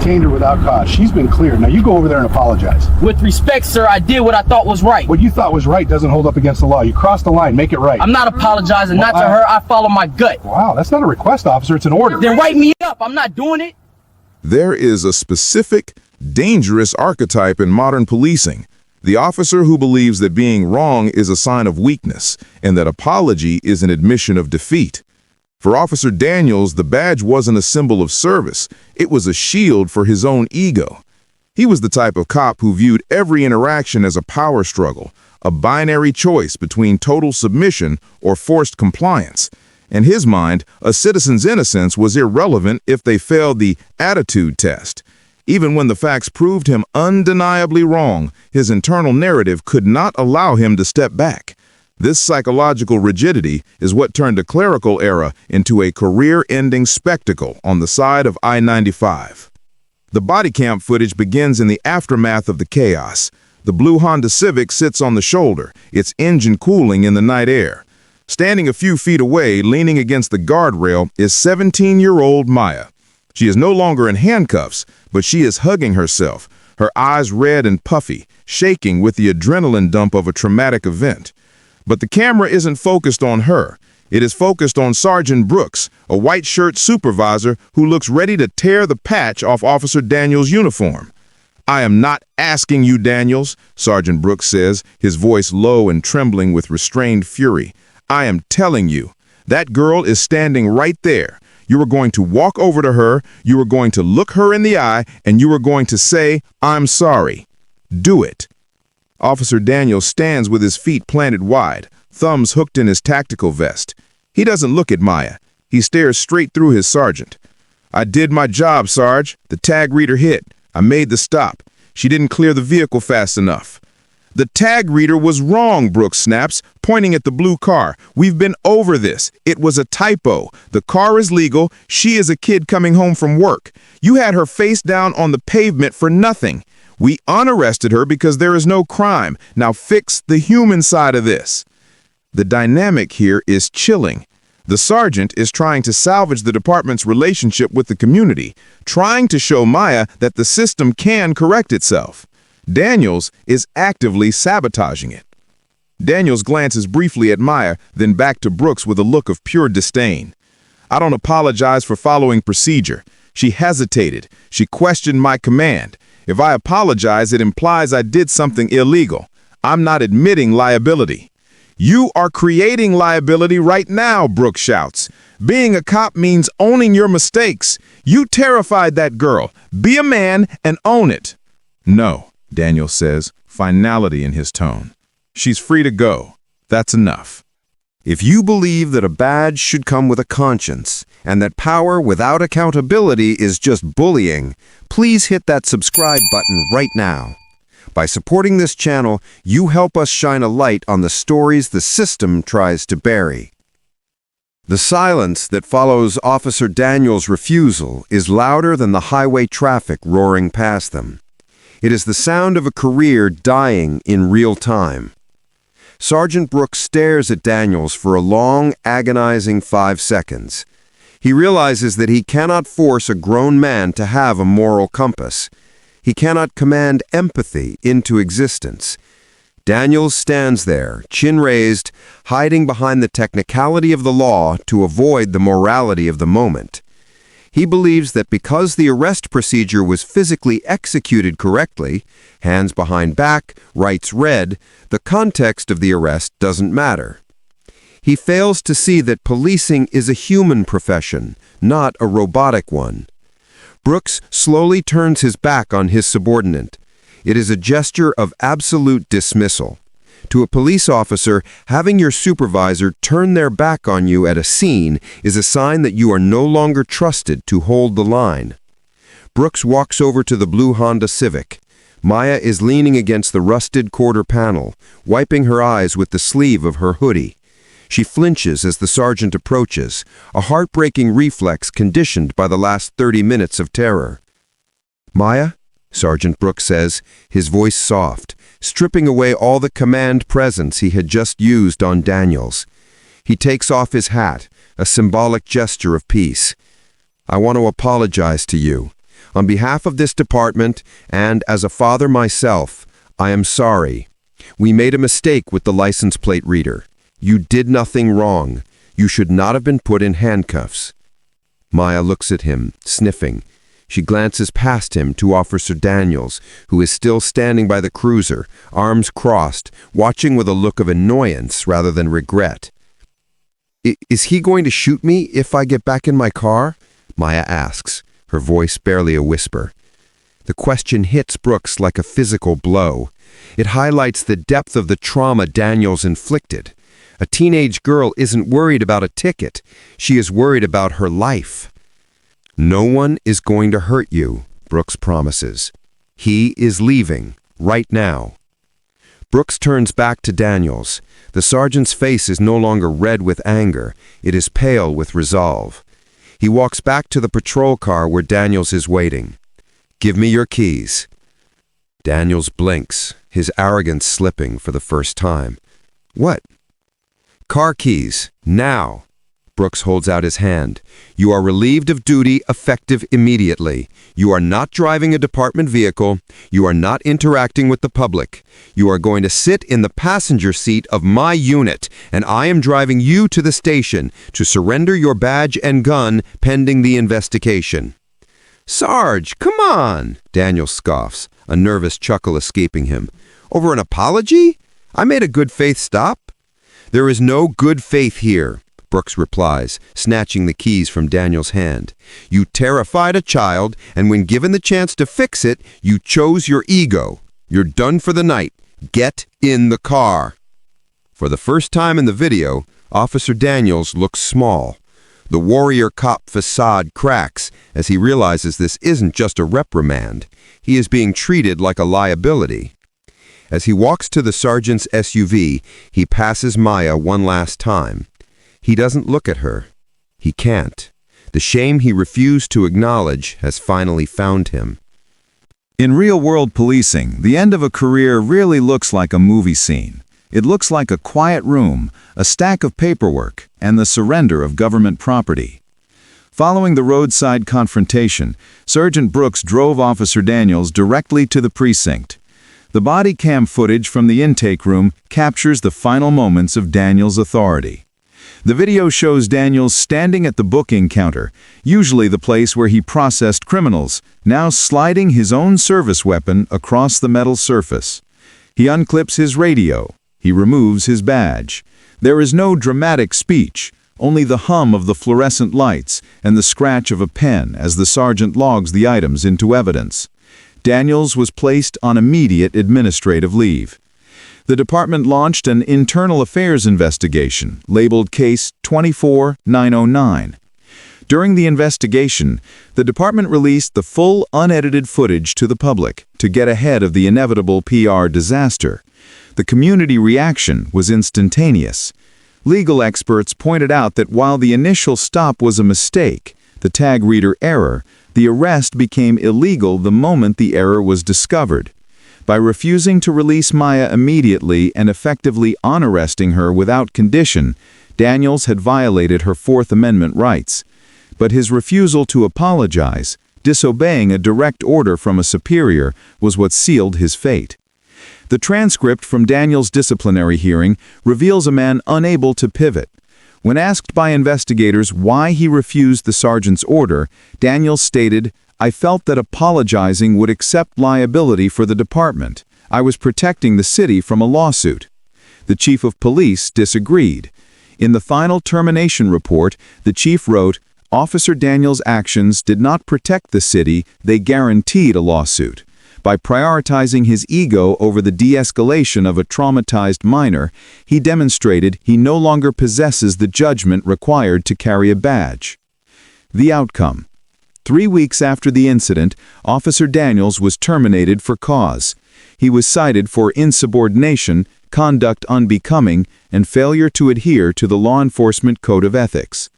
detained her without cause. She's been cleared. Now you go over there and apologize. With respect, sir, I did what I thought was right. What you thought was right doesn't hold up against the law. You crossed the line. Make it right. I'm not apologizing, not to her. I follow my gut. Wow, that's not a request, officer. It's an order. Then write me up. I'm not doing it. There is a specific, dangerous archetype in modern policing. The officer who believes that being wrong is a sign of weakness and that apology is an admission of defeat. For Officer Daniels, the badge wasn't a symbol of service. It was a shield for his own ego. He was the type of cop who viewed every interaction as a power struggle, a binary choice between total submission or forced compliance. In his mind, a citizen's innocence was irrelevant if they failed the attitude test. Even when the facts proved him undeniably wrong, his internal narrative could not allow him to step back. This psychological rigidity is what turned a clerical era into a career-ending spectacle on the side of I-95. The body cam footage begins in the aftermath of the chaos. The blue Honda Civic sits on the shoulder, its engine cooling in the night air. Standing a few feet away, leaning against the guardrail, is 17-year-old Maya. She is no longer in handcuffs, but she is hugging herself, her eyes red and puffy, shaking with the adrenaline dump of a traumatic event. But the camera isn't focused on her. It is focused on Sergeant Brooks, a white shirt supervisor who looks ready to tear the patch off Officer Daniels' uniform. "I am not asking you, Daniels," Sergeant Brooks says, his voice low and trembling with restrained fury. "I am telling you, that girl is standing right there. You are going to walk over to her, you are going to look her in the eye, and you are going to say, 'I'm sorry.' Do it." Officer Daniels stands with his feet planted wide, thumbs hooked in his tactical vest. He doesn't look at Maya. He stares straight through his sergeant. "I did my job, Sarge. The tag reader hit. I made the stop. She didn't clear the vehicle fast enough." "The tag reader was wrong," Brooks snaps, pointing at the blue car. "We've been over this. It was a typo. The car is legal. She is a kid coming home from work. You had her face down on the pavement for nothing. We unarrested her because there is no crime. Now fix the human side of this." The dynamic here is chilling. The sergeant is trying to salvage the department's relationship with the community, trying to show Maya that the system can correct itself. Daniels is actively sabotaging it. Daniels glances briefly at Maya, then back to Brooks with a look of pure disdain. "I don't apologize for following procedure. She hesitated. She questioned my command. If I apologize, it implies I did something illegal. I'm not admitting liability." "You are creating liability right now," Brooks shouts. "Being a cop means owning your mistakes. You terrified that girl. Be a man and own it." "No," Daniel says, finality in his tone. "She's free to go. That's enough." If you believe that a badge should come with a conscience and that power without accountability is just bullying, please hit that subscribe button right now. By supporting this channel, you help us shine a light on the stories the system tries to bury. The silence that follows Officer Daniels' refusal is louder than the highway traffic roaring past them. It is the sound of a career dying in real time. Sergeant Brooks stares at Daniels for a long, agonizing 5 seconds. He realizes that he cannot force a grown man to have a moral compass. He cannot command empathy into existence. Daniels stands there, chin raised, hiding behind the technicality of the law to avoid the morality of the moment. He believes that because the arrest procedure was physically executed correctly, hands behind back, rights read, the context of the arrest doesn't matter. He fails to see that policing is a human profession, not a robotic one. Brooks slowly turns his back on his subordinate. It is a gesture of absolute dismissal. To a police officer, having your supervisor turn their back on you at a scene is a sign that you are no longer trusted to hold the line. Brooks walks over to the blue Honda Civic. Maya is leaning against the rusted quarter panel, wiping her eyes with the sleeve of her hoodie. She flinches as the sergeant approaches, a heartbreaking reflex conditioned by the last 30 minutes of terror. "Maya?" Sergeant Brooks says, his voice soft, stripping away all the command presence he had just used on Daniels. He takes off his hat, a symbolic gesture of peace. "I want to apologize to you. On behalf of this department, and as a father myself, I am sorry. We made a mistake with the license plate reader. You did nothing wrong. You should not have been put in handcuffs." Maya looks at him, sniffing. She glances past him to Officer Daniels, who is still standing by the cruiser, arms crossed, watching with a look of annoyance rather than regret. "Is he going to shoot me if I get back in my car?" Maya asks, her voice barely a whisper. The question hits Brooks like a physical blow. It highlights the depth of the trauma Daniels inflicted. A teenage girl isn't worried about a ticket. She is worried about her life. "No one is going to hurt you," Brooks promises. "He is leaving, right now." Brooks turns back to Daniels. The sergeant's face is no longer red with anger. It is pale with resolve. He walks back to the patrol car where Daniels is waiting. "Give me your keys." Daniels blinks, his arrogance slipping for the first time. "What?" "Car keys, now." Brooks holds out his hand. "You are relieved of duty, effective immediately. You are not driving a department vehicle. You are not interacting with the public. You are going to sit in the passenger seat of my unit, and I am driving you to the station to surrender your badge and gun pending the investigation." "Sarge, come on," Daniel scoffs, a nervous chuckle escaping him. "Over an apology? I made a good faith stop." "There is no good faith here," Brooks replies, snatching the keys from Daniel's hand. "You terrified a child, and when given the chance to fix it, you chose your ego. You're done for the night. Get in the car." For the first time in the video, Officer Daniels looks small. The warrior cop facade cracks as he realizes this isn't just a reprimand. He is being treated like a liability. As he walks to the sergeant's SUV, he passes Maya one last time. He doesn't look at her. He can't. The shame he refused to acknowledge has finally found him. In real-world policing, the end of a career really looks like a movie scene. It looks like a quiet room, a stack of paperwork, and the surrender of government property. Following the roadside confrontation, Sergeant Brooks drove Officer Daniels directly to the precinct. The body cam footage from the intake room captures the final moments of Daniels' authority. The video shows Daniels standing at the booking counter, usually the place where he processed criminals, now sliding his own service weapon across the metal surface. He unclips his radio. He removes his badge. There is no dramatic speech, only the hum of the fluorescent lights and the scratch of a pen as the sergeant logs the items into evidence. Daniels was placed on immediate administrative leave. The department launched an internal affairs investigation, labeled Case 24909. During the investigation, the department released the full unedited footage to the public to get ahead of the inevitable PR disaster. The community reaction was instantaneous. Legal experts pointed out that while the initial stop was a mistake, the tag reader error, the arrest became illegal the moment the error was discovered. By refusing to release Maya immediately and effectively unarresting her without condition, Daniels had violated her Fourth Amendment rights. But his refusal to apologize, disobeying a direct order from a superior, was what sealed his fate. The transcript from Daniels' disciplinary hearing reveals a man unable to pivot. When asked by investigators why he refused the sergeant's order, Daniels stated, "I felt that apologizing would accept liability for the department. I was protecting the city from a lawsuit." The chief of police disagreed. In the final termination report, the chief wrote, "Officer Daniels' actions did not protect the city, they guaranteed a lawsuit. By prioritizing his ego over the de-escalation of a traumatized minor, he demonstrated he no longer possesses the judgment required to carry a badge." The outcome. 3 weeks after the incident, Officer Daniels was terminated for cause. He was cited for insubordination, conduct unbecoming, and failure to adhere to the law enforcement code of ethics.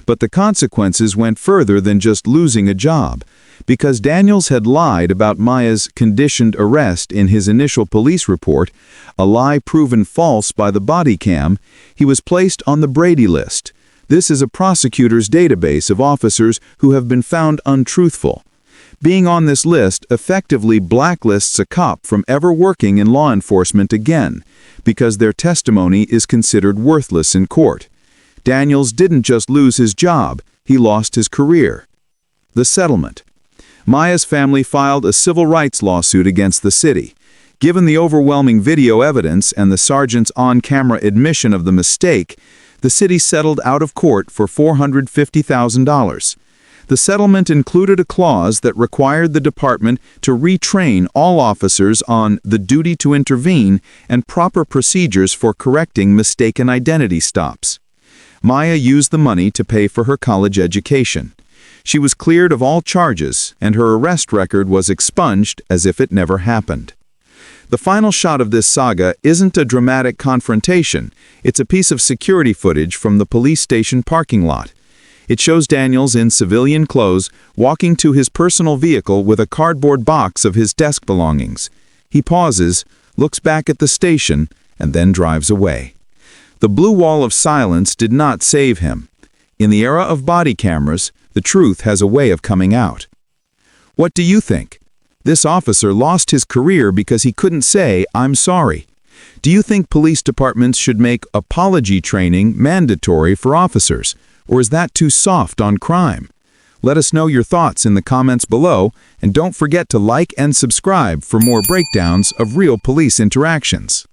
But the consequences went further than just losing a job. Because Daniels had lied about Maya's conditioned arrest in his initial police report, a lie proven false by the body cam, he was placed on the Brady List. This is a prosecutor's database of officers who have been found untruthful. Being on this list effectively blacklists a cop from ever working in law enforcement again, because their testimony is considered worthless in court. Daniels didn't just lose his job, he lost his career. The settlement. Maya's family filed a civil rights lawsuit against the city. Given the overwhelming video evidence and the sergeant's on-camera admission of the mistake, the city settled out of court for $450,000. The settlement included a clause that required the department to retrain all officers on the duty to intervene and proper procedures for correcting mistaken identity stops. Maya used the money to pay for her college education. She was cleared of all charges, and her arrest record was expunged as if it never happened. The final shot of this saga isn't a dramatic confrontation, it's a piece of security footage from the police station parking lot. It shows Daniels in civilian clothes walking to his personal vehicle with a cardboard box of his desk belongings. He pauses, looks back at the station, and then drives away. The blue wall of silence did not save him. In the era of body cameras, the truth has a way of coming out. What do you think? This officer lost his career because he couldn't say, "I'm sorry." Do you think police departments should make apology training mandatory for officers? Or is that too soft on crime? Let us know your thoughts in the comments below, and don't forget to like and subscribe for more breakdowns of real police interactions.